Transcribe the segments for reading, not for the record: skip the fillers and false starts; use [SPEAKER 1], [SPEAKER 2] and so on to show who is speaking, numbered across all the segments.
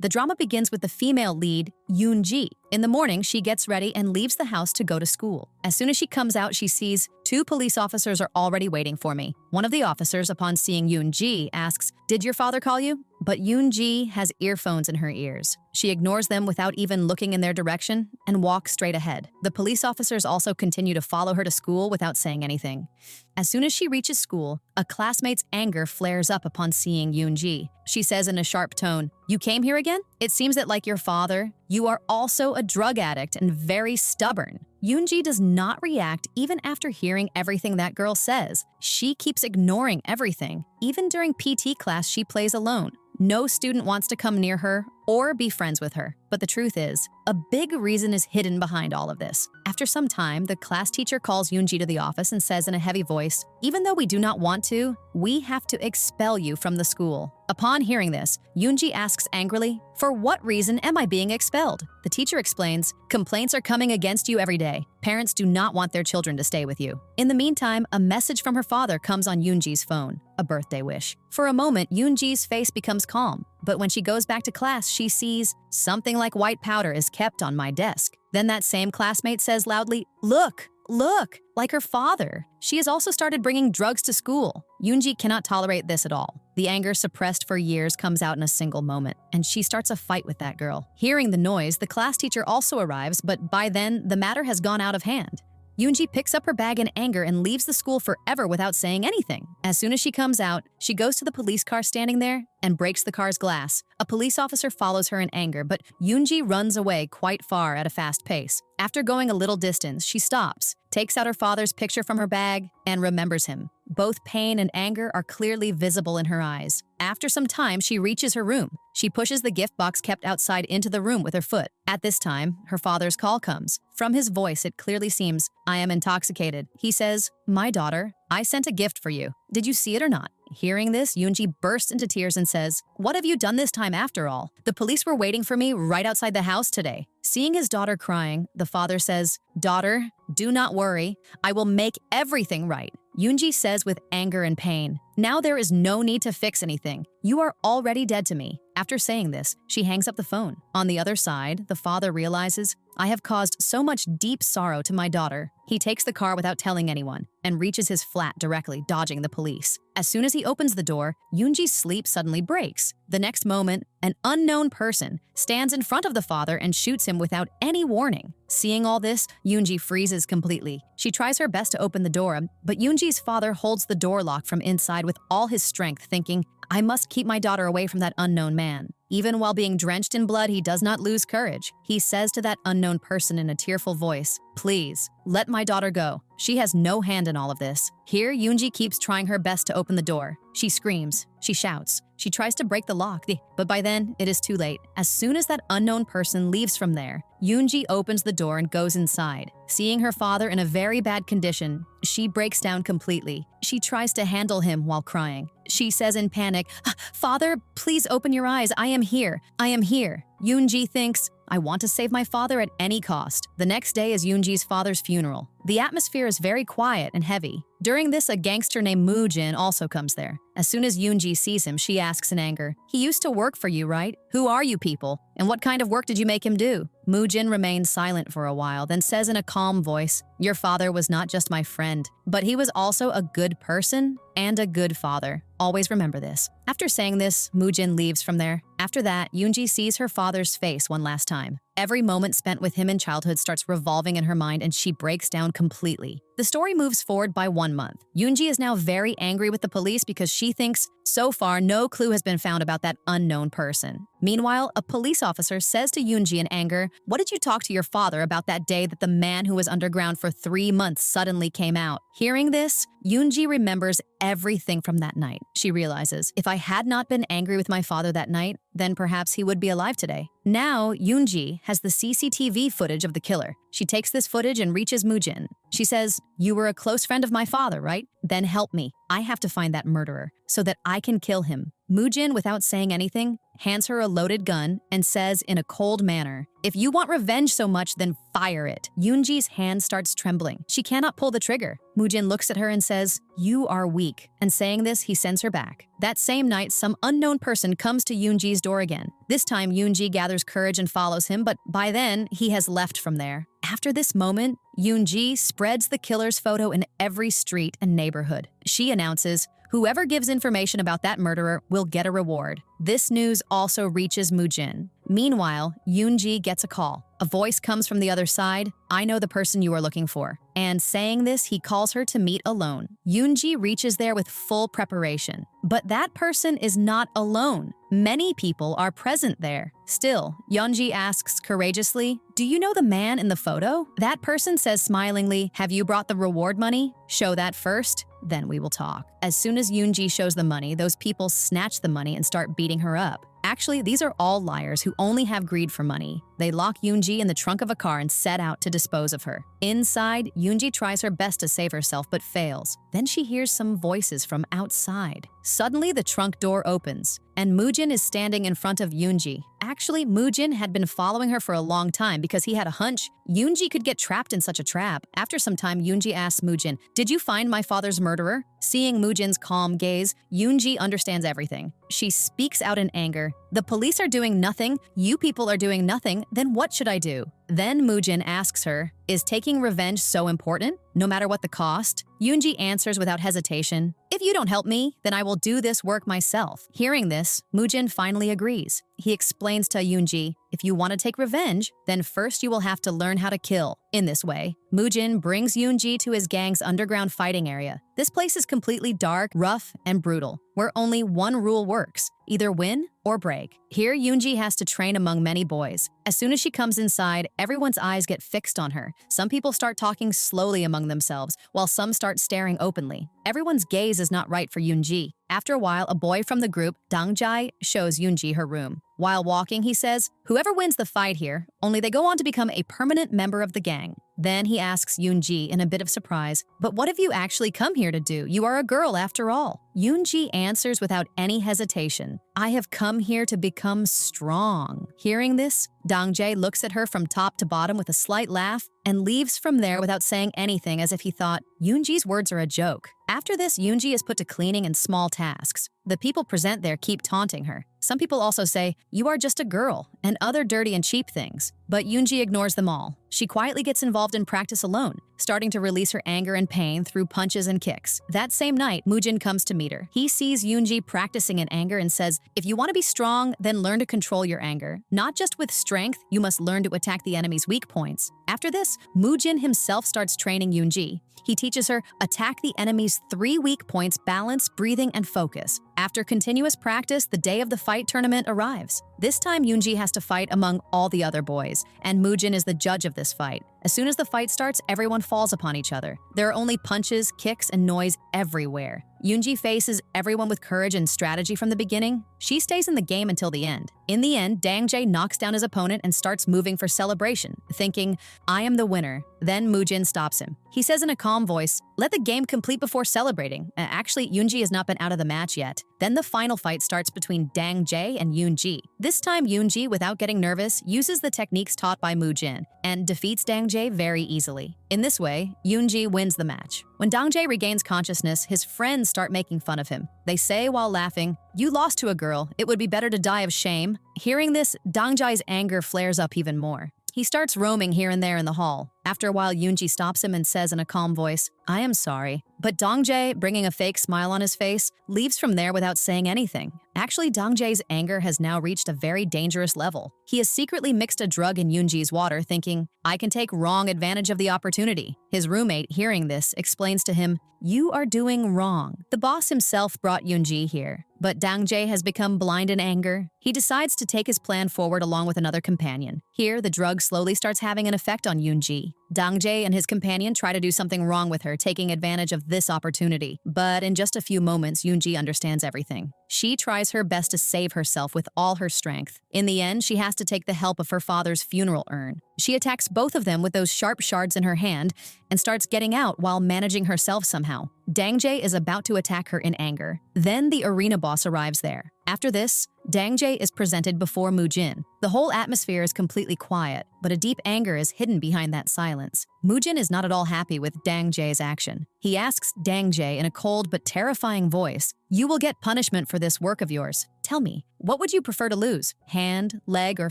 [SPEAKER 1] The drama begins with the female lead, Yoon-ji. In the morning, she gets ready and leaves the house to go to school. As soon as she comes out, she sees 2 police officers are already waiting for me. One of the officers, upon seeing Yoon-ji, asks, "Did your father call you?" But Yoon-ji has earphones in her ears. She ignores them without even looking in their direction and walks straight ahead. The police officers also continue to follow her to school without saying anything. As soon as she reaches school, a classmate's anger flares up upon seeing Yoon-ji. She says in a sharp tone, "You came here again? It seems that, like your father, you are also a drug addict and very stubborn." Yoon-ji does not react even after hearing everything that girl says. She keeps ignoring everything. Even during PT class, she plays alone. No student wants to come near her or be friends with her. But the truth is, a big reason is hidden behind all of this. After some time, the class teacher calls Yoon-ji to the office and says in a heavy voice, "Even though we do not want to, we have to expel you from the school." Upon hearing this, Yoon-ji asks angrily, "For what reason am I being expelled?" The teacher explains, "Complaints are coming against you every day. Parents do not want their children to stay with you." In the meantime, a message from her father comes on Yoon-ji's phone, a birthday wish. For a moment, Yoon-ji's face becomes calm, but when she goes back to class, she sees something like white powder is kept on my desk. Then that same classmate says loudly, "Look, look," like her father. She has also started bringing drugs to school. Yoon-ji cannot tolerate this at all. The anger suppressed for years comes out in a single moment, and she starts a fight with that girl. Hearing the noise, the class teacher also arrives, but by then, the matter has gone out of hand. Yoon-ji picks up her bag in anger and leaves the school forever without saying anything. As soon as she comes out, she goes to the police car standing there and breaks the car's glass. A police officer follows her in anger, but Yoon-ji runs away quite far at a fast pace. After going a little distance, she stops, takes out her father's picture from her bag, and remembers him. Both pain and anger are clearly visible in her eyes. After some time, she reaches her room. She pushes the gift box kept outside into the room with her foot. At this time, her father's call comes. From his voice, it clearly seems, "I am intoxicated." He says, "My daughter, I sent a gift for you. Did you see it or not?" Hearing this, Yoon-ji bursts into tears and says, "What have you done this time after all? The police were waiting for me right outside the house today." Seeing his daughter crying, the father says, "Daughter, do not worry. I will make everything right." Yoon-ji says with anger and pain, "Now there is no need to fix anything. You are already dead to me." After saying this, she hangs up the phone. On the other side, the father realizes, "I have caused so much deep sorrow to my daughter." He takes the car without telling anyone and reaches his flat directly, dodging the police. As soon as he opens the door, Yoon-ji's sleep suddenly breaks. The next moment, an unknown person stands in front of the father and shoots him without any warning. Seeing all this, Yoon-ji freezes completely. She tries her best to open the door, but Yoon-ji's father holds the door lock from inside with all his strength, thinking, "I must keep my daughter away from that unknown man." Even while being drenched in blood, he does not lose courage. He says to that unknown person in a tearful voice, "Please, let my daughter go. She has no hand in all of this." Here, Yoon-ji keeps trying her best to open the door. She screams, she shouts, she tries to break the lock, but by then, it is too late. As soon as that unknown person leaves from there, Yoon-ji opens the door and goes inside. Seeing her father in a very bad condition, she breaks down completely. She tries to handle him while crying. She says in panic, "Father, please open your eyes. I am here. I am here." Yoon-ji thinks, "I want to save my father at any cost." The next day is Yoon-ji's father's funeral. The atmosphere is very quiet and heavy. During this, a gangster named Moo-jin also comes there. As soon as Yoon-ji sees him, she asks in anger, "He used to work for you, right? Who are you people? And what kind of work did you make him do?" Moo-jin remains silent for a while, then says in a calm voice, "Your father was not just my friend, but he was also a good person and a good father. Always remember this." After saying this, Moo-jin leaves from there. After that, Yoon-ji sees her father's face one last time. Every moment spent with him in childhood starts revolving in her mind and she breaks down completely. The story moves forward by 1 month. Yoon-ji is now very angry with the police because she thinks, so far, no clue has been found about that unknown person. Meanwhile, a police officer says to Yoon-ji in anger, "What did you talk to your father about that day that the man who was underground for 3 months suddenly came out?" Hearing this, Yoon-ji remembers everything from that night. She realizes, if I had not been angry with my father that night, then perhaps he would be alive today. Now, Yoon-ji has the CCTV footage of the killer. She takes this footage and reaches Moo-jin. She says, "You were a close friend of my father, right? Then help me. I have to find that murderer so that I can kill him." Moo-jin, without saying anything, hands her a loaded gun, and says in a cold manner, "If you want revenge so much, then fire it." Yoonji's hand starts trembling. She cannot pull the trigger. Moojin looks at her and says, "You are weak." And saying this, he sends her back. That same night, some unknown person comes to Yoonji's door again. This time, Yoonji gathers courage and follows him, but by then, he has left from there. After this moment, Yoonji spreads the killer's photo in every street and neighborhood. She announces, "Whoever gives information about that murderer will get a reward." This news also reaches Moojin. Meanwhile, Yoonji gets a call. A voice comes from the other side, "I know the person you are looking for." And saying this, he calls her to meet alone. Yoonji reaches there with full preparation. But that person is not alone. Many people are present there. Still, Yeonji asks courageously, "Do you know the man in the photo?" That person says smilingly, "Have you brought the reward money? Show that first, then we will talk." As soon as Yoonji shows the money, those people snatch the money and start beating her up. Actually, these are all liars who only have greed for money. They lock Yoonji in the trunk of a car and set out to dispose of her. Inside, Yoonji tries her best to save herself but fails. Then she hears some voices from outside. Suddenly, the trunk door opens, and Moojin is standing in front of Yoonji. Actually, Moojin had been following her for a long time because he had a hunch Yoonji could get trapped in such a trap. After some time, Yoonji asks Moojin, "Did you find my father's murderer?" Seeing Moojin's calm gaze, Yoonji understands everything. She speaks out in anger, "The police are doing nothing, you people are doing nothing, then what should I do?" Then Moojin asks her, "Is taking revenge so important, no matter what the cost?" Yoonji answers without hesitation, "If you don't help me, then I will do this work myself." Hearing this, Moojin finally agrees. He explains to Yoonji, "If you want to take revenge, then first you will have to learn how to kill." In this way, Moojin brings Yoonji to his gang's underground fighting area. This place is completely dark, rough, and brutal, where only one rule works: either win or break. Here, Yoonji has to train among many boys. As soon as she comes inside, everyone's eyes get fixed on her. Some people start talking slowly among themselves, while some start staring openly. Everyone's gaze is not right for Yoonji. After a while, a boy from the group, Dangjai, shows Yoonji her room. While walking, he says, "Whoever wins the fight here, only they go on to become a permanent member of the gang." Then he asks Yoonji in a bit of surprise, "But what have you actually come here to do? You are a girl after all." Yoonji answers without any hesitation, "I have come here to become strong." Hearing this, Dangjai looks at her from top to bottom with a slight laugh and leaves from there without saying anything, as if he thought Yoonji's words are a joke. After this, Yoonji is put to cleaning and small tasks. The people present there keep taunting her. Some people also say, "You are just a girl," and other dirty and cheap things. But Yoonji ignores them all. She quietly gets involved in practice alone, starting to release her anger and pain through punches and kicks. That same night, Moojin comes to meet her. He sees Yoonji practicing in anger and says, "If you want to be strong, then learn to control your anger. Not just with strength, you must learn to attack the enemy's weak points." After this, Moojin himself starts training Yoonji. He teaches her, attack the enemy's 3 weak points: balance, breathing, and focus. After continuous practice, the day of the fight tournament arrives. This time, Yoonji has to fight among all the other boys, and Moojin is the judge of this fight. As soon as the fight starts, everyone falls upon each other. There are only punches, kicks, and noise everywhere. Yoonji faces everyone with courage and strategy from the beginning. She stays in the game until the end. In the end, Dangjai knocks down his opponent and starts moving for celebration, thinking, "I am the winner." Then Moojin stops him. He says in a calm voice, "Let the game complete before celebrating." Actually, Yoonji has not been out of the match yet. Then the final fight starts between Dangjai and Yoonji. This time, Yoonji, without getting nervous, uses the techniques taught by Moojin and defeats Dangjai very easily. In this way, Yoonji wins the match. When Dangjai regains consciousness, his friends start making fun of him. They say while laughing, "You lost to a girl. It would be better to die of shame." Hearing this, Dangjai's anger flares up even more. He starts roaming here and there in the hall. After a while, Yoonji stops him and says in a calm voice, "I am sorry." But Dangjai, bringing a fake smile on his face, leaves from there without saying anything. Actually, Dangjai's anger has now reached a very dangerous level. He has secretly mixed a drug in Yoonji's water, thinking, "I can take wrong advantage of the opportunity." His roommate, hearing this, explains to him, "You are doing wrong. The boss himself brought Yoonji here." But Dangjai has become blind in anger. He decides to take his plan forward along with another companion. Here, the drug slowly starts having an effect on Yoonji. Dangjai and his companion try to do something wrong with her, taking advantage of this opportunity. But in just a few moments, Yoonji understands everything. She tries her best to save herself with all her strength. In the end, she has to take the help of her father's funeral urn. She attacks both of them with those sharp shards in her hand and starts getting out while managing herself somehow. Dang-jae is about to attack her in anger. Then the arena boss arrives there. After this, Dang-jae is presented before Mu-jin. The whole atmosphere is completely quiet, but a deep anger is hidden behind that silence. Mu-jin is not at all happy with Dang-jae's action. He asks Dang-jae in a cold but terrifying voice, "You will get punishment for this work of yours. Tell me, what would you prefer to lose? Hand, leg, or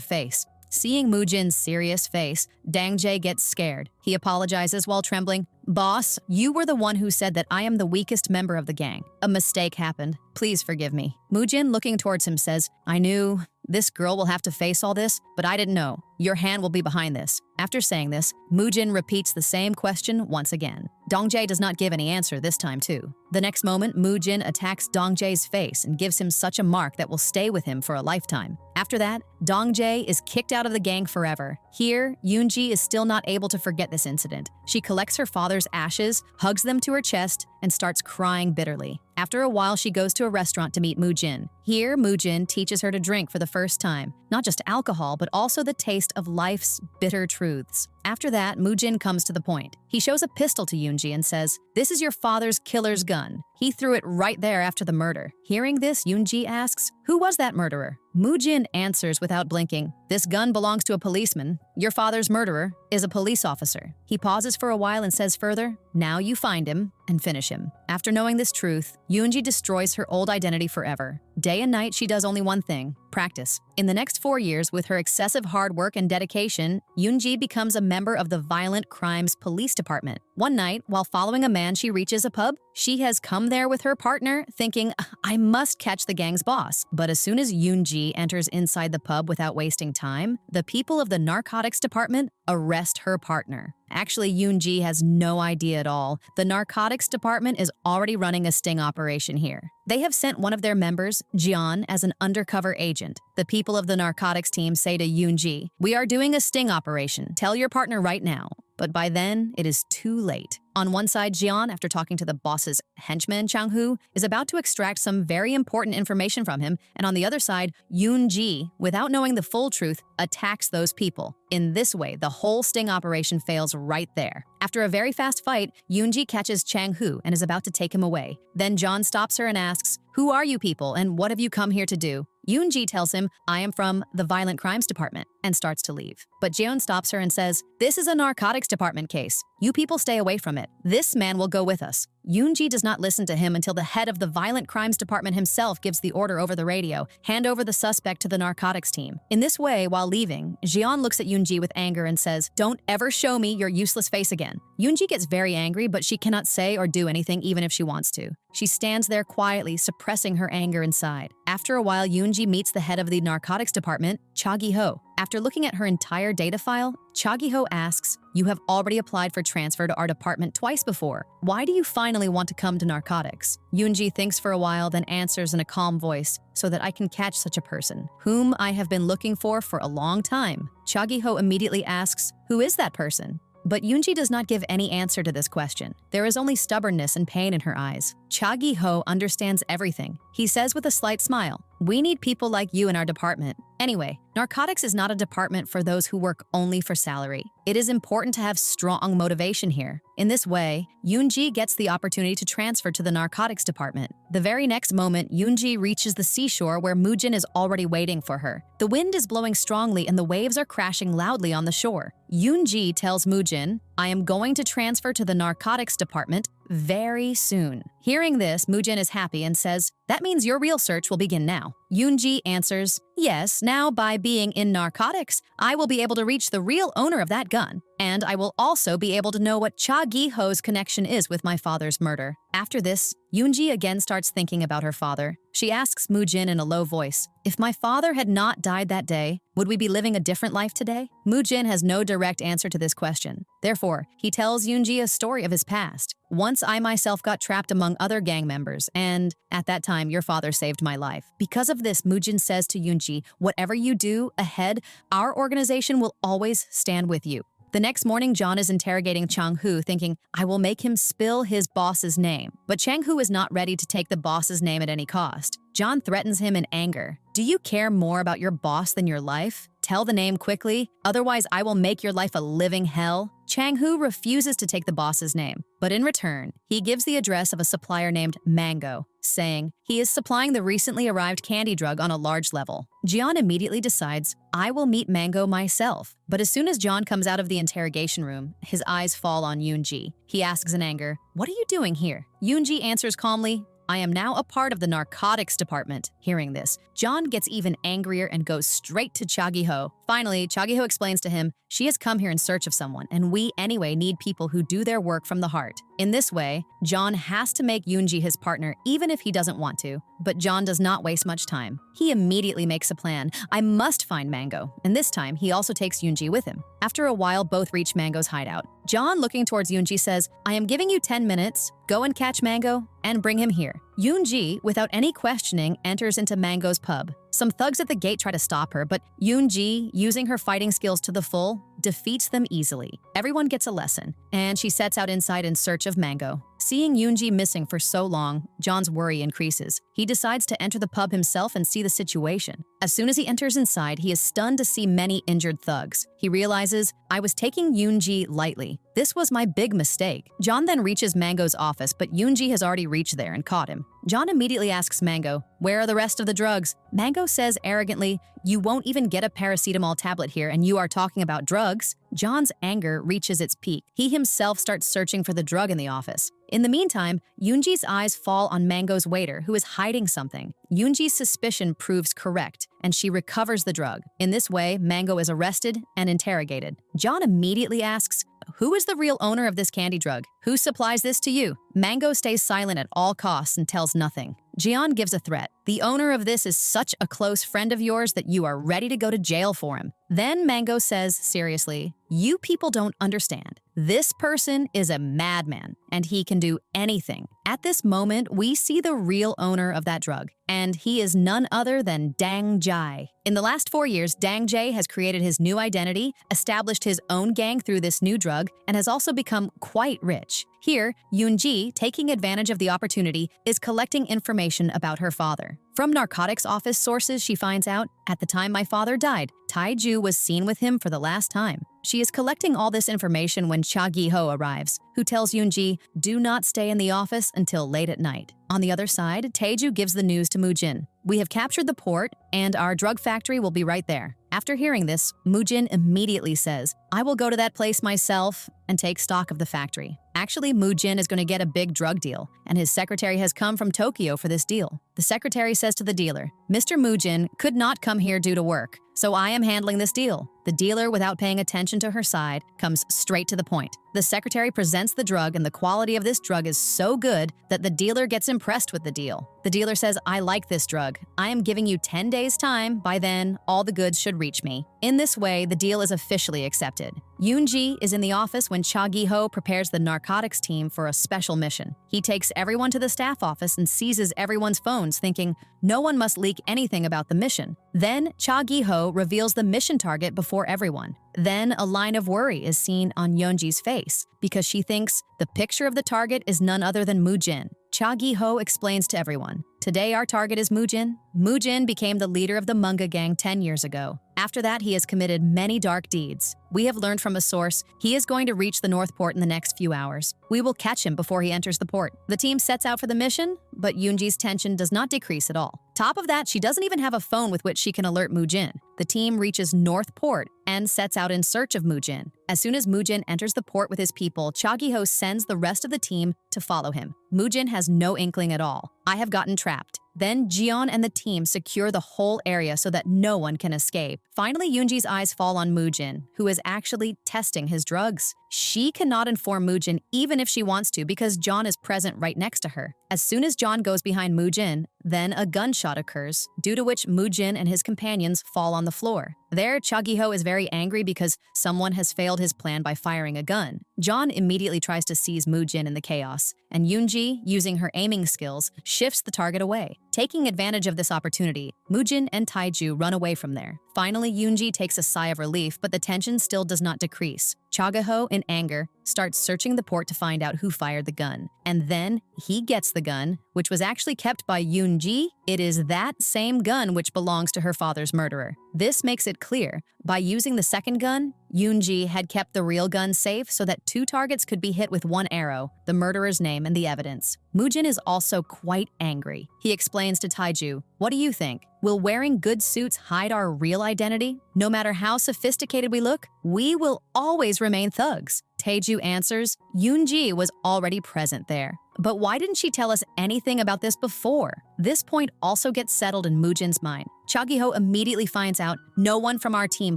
[SPEAKER 1] face?" Seeing Mu-jin's serious face, Dang-jae gets scared. He apologizes while trembling. "Boss, you were the one who said that I am the weakest member of the gang. A mistake happened. Please forgive me." Mu-jin, looking towards him, says, "I knew this girl will have to face all this, but I didn't know. Your hand will be behind this." After saying this, Mu-jin repeats the same question once again. Dong-jae does not give any answer this time too. The next moment, Mu-jin attacks Dong-jae's face and gives him such a mark that will stay with him for a lifetime. After that, Dong-jae is kicked out of the gang forever. Here, Yoon-ji is still not able to forget this incident. She collects her father's ashes, hugs them to her chest, and starts crying bitterly. After a while, she goes to a restaurant to meet Mu-jin. Here, Mu-jin teaches her to drink for the first time. Not just alcohol, but also the taste of life's bitter truths. After that, Mu-jin comes to the point. He shows a pistol to Yoon-ji and says, "This is your father's killer's gun. He threw it right there after the murder." Hearing this, Yoon-ji asks, "Who was that murderer?" Mu-jin answers without blinking, "This gun belongs to a policeman. Your father's murderer is a police officer." He pauses for a while and says further, "Now you find him and finish him." After knowing this truth, Yoon-ji destroys her old identity forever. Day and night, she does only one thing: practice. In the next 4 years, with her excessive hard work and dedication, Yoon-ji becomes a member of the Violent Crimes Police Department. One night, while following a man, she reaches a pub. She has come there with her partner, thinking, "I must catch the gang's boss." But as soon as Yoon-ji enters inside the pub without wasting time, the people of the narcotics department arrest her partner. Actually, Yoon-ji has no idea at all. The narcotics department is already running a sting operation here. They have sent one of their members, Jeon, as an undercover agent. The people of the narcotics team say to Yoon-ji, "We are doing a sting operation. Tell your partner right now." But by then, it is too late. On one side, Jeon, after talking to the boss's henchman, Chang-hoo, is about to extract some very important information from him, and on the other side, Yoon-ji, without knowing the full truth, attacks those people. In this way, the whole sting operation fails right there. After a very fast fight, Yoon-ji catches Chang-hoo and is about to take him away. Then Jeon stops her and asks, "Who are you people, and what have you come here to do?" Yoon-ji tells him, "I am from the Violent Crimes Department," and starts to leave. But Jeon stops her and says, "This is a narcotics department case. You people stay away from it. This man will go with us." Yoon-ji does not listen to him until the head of the Violent Crimes Department himself gives the order over the radio, "Hand over the suspect to the narcotics team." In this way, while leaving, Jeon looks at Yoon-ji with anger and says, "Don't ever show me your useless face again." Yoon-ji gets very angry, but she cannot say or do anything even if she wants to. She stands there quietly, suppressing her anger inside. After a while, Yoon-ji meets the head of the narcotics department, Cha Gi-ho. After looking at her entire data file, Cha Gi-ho asks, "You have already applied for transfer to our department twice before. Why do you finally want to come to narcotics?" Yoon-ji thinks for a while, then answers in a calm voice, "So that I can catch such a person, whom I have been looking for a long time." Cha Gi-ho immediately asks, "Who is that person?" But Yoon-ji does not give any answer to this question. There is only stubbornness and pain in her eyes. Cha Gi-ho understands everything. He says with a slight smile, "We need people like you in our department." Anyway, narcotics is not a department for those who work only for salary. It is important to have strong motivation here. In this way, Yoon-ji gets the opportunity to transfer to the narcotics department. The very next moment, Yoon-ji reaches the seashore where Mu-jin is already waiting for her. The wind is blowing strongly and the waves are crashing loudly on the shore. Yoon-ji tells Mu-jin, "I am going to transfer to the narcotics department very soon." Hearing this, Mu-jin is happy and says, "That means your real search will begin now." Yoon-ji answers, "Yes, now by being in narcotics, I will be able to reach the real owner of that gun, and I will also be able to know what Cha Gi-ho's connection is with my father's murder." After this, Yoon-ji again starts thinking about her father. She asks Mu-jin in a low voice, "If my father had not died that day, would we be living a different life today?" Mu-jin has no direct answer to this question. Therefore, he tells Yoon-ji a story of his past. "Once I myself got trapped among other gang members, and at that time your father saved my life. Because of this," Mu-jin says to Yoon-ji, "whatever you do ahead, our organization will always stand with you." The next morning, John is interrogating Chang-hoo, thinking, I will make him spill his boss's name. But Chang-hoo is not ready to take the boss's name at any cost. John threatens him in anger. Do you care more about your boss than your life? Tell the name quickly, otherwise I will make your life a living hell. Chang-hoo refuses to take the boss's name, but in return, he gives the address of a supplier named Mango, saying he is supplying the recently arrived candy drug on a large level. Jian immediately decides, I will meet Mango myself. But as soon as John comes out of the interrogation room, his eyes fall on Yoon-ji. He asks in anger, what are you doing here? Yoon-ji answers calmly, I am now a part of the narcotics department. Hearing this, John gets even angrier and goes straight to Cha Gi-ho. Finally, Cha Gi-ho explains to him, she has come here in search of someone, and we anyway need people who do their work from the heart. In this way, John has to make Yoon-ji his partner even if he doesn't want to. But John does not waste much time. He immediately makes a plan. I must find Mango, and this time he also takes Yoon-ji with him. After a while, both reach Mango's hideout. John, looking towards Yoon-ji, says, I am giving you 10 minutes. Go and catch Mango and bring him here. Yoon-ji, without any questioning, enters into Mango's pub. Some thugs at the gate try to stop her, but Yoon-ji, using her fighting skills to the full, defeats them easily. Everyone gets a lesson, and she sets out inside in search of Mango. Seeing Yoon-ji missing for so long, John's worry increases. He decides to enter the pub himself and see the situation. As soon as he enters inside, he is stunned to see many injured thugs. He realizes, I was taking Yoon-ji lightly. This was my big mistake. John then reaches Mango's office, but Yoon-ji has already reached there and caught him. John immediately asks Mango, where are the rest of the drugs? Mango says arrogantly, you won't even get a paracetamol tablet here and you are talking about drugs? John's anger reaches its peak. He himself starts searching for the drug in the office. In the meantime, Yoon-ji's eyes fall on Mango's waiter, who is hiding something. Yoon-ji's suspicion proves correct, and she recovers the drug. In this way, Mango is arrested and interrogated. John immediately asks, who is the real owner of this candy drug? Who supplies this to you? Mango stays silent at all costs and tells nothing. Jian gives a threat. The owner of this is such a close friend of yours that you are ready to go to jail for him. Then Mango says seriously, you people don't understand. This person is a madman, and he can do anything. At this moment, we see the real owner of that drug, and he is none other than Dang Jai. In the last 4 years, Dang Jai has created his new identity, established his own gang through this new drug, and has also become quite rich. Here, Yoon-ji, taking advantage of the opportunity, is collecting information about her father. From narcotics office sources, she finds out, at the time my father died, Taiju was seen with him for the last time. She is collecting all this information when Cha Gi-ho arrives, who tells Yoon-ji, do not stay in the office until late at night. On the other side, Taiju gives the news to Moo-jin. We have captured the port, and our drug factory will be right there. After hearing this, Moo-jin immediately says, I will go to that place myself and take stock of the factory. Actually, Moo-jin is going to get a big drug deal, and his secretary has come from Tokyo for this deal. The secretary says to the dealer, Mr. Moo-jin could not come here due to work, so I am handling this deal. The dealer, without paying attention to her side, comes straight to the point. The secretary presents the drug, and the quality of this drug is so good that the dealer gets impressed with the deal. The dealer says, I like this drug. I am giving you 10 days' time. By then, all the goods should reach me. In this way, the deal is officially accepted. Yoon-ji is in the office when Cha Gi-ho prepares the narcotics team for a special mission. He takes everyone to the staff office and seizes everyone's phones, thinking, no one must leak anything about the mission. Then, Cha Gi-ho reveals the mission target before everyone. Then, a line of worry is seen on Yoon-ji's face because she thinks the picture of the target is none other than Moo-jin. Cha Gi-ho explains to everyone, today our target is Moo-jin. Moo-jin became the leader of the Munga gang 10 years ago. After that, he has committed many dark deeds. We have learned from a source he is going to reach the North Port in the next few hours. We will catch him before he enters the port. The team sets out for the mission, but Yoon-ji's tension does not decrease at all. Top of that, she doesn't even have a phone with which she can alert Moo-jin. The team reaches North Port and sets out in search of Moo-jin. As soon as Moo-jin enters the port with his people, Cha Gi-ho sends the rest of the team to follow him. Moo-jin has no inkling at all. I have gotten trapped. Then Jian and the team secure the whole area so that no one can escape. Finally, Yoon-ji's eyes fall on Moo-jin, who is actually testing his drugs. She cannot inform Moo-jin even if she wants to because John is present right next to her. As soon as John goes behind Moo-jin, then a gunshot occurs, due to which Moo-jin and his companions fall on the floor. There, Cha Gi-ho is very angry because someone has failed his plan by firing a gun. John immediately tries to seize Moo-jin in the chaos, and Yoon-ji, using her aiming skills, shifts the target away. Taking advantage of this opportunity, Moojin and Taiju run away from there. Finally, Yoonji takes a sigh of relief, but the tension still does not decrease. Chagaho, in anger, starts searching the port to find out who fired the gun. And then he gets the gun, which was actually kept by Yoonji. It is that same gun which belongs to her father's murderer. This makes it clear. By using the second gun, Yoonji had kept the real gun safe so that 2 targets could be hit with 1 arrow, the murderer's name and the evidence. Moojin is also quite angry. He explains to Taiju, "What do you think? Will wearing good suits hide our real identity? No matter how sophisticated we look, we will always remain thugs." Taiju answers, Yoonji was already present there. But why didn't she tell us anything about this before? This point also gets settled in Moojin's mind. Chagiho immediately finds out no one from our team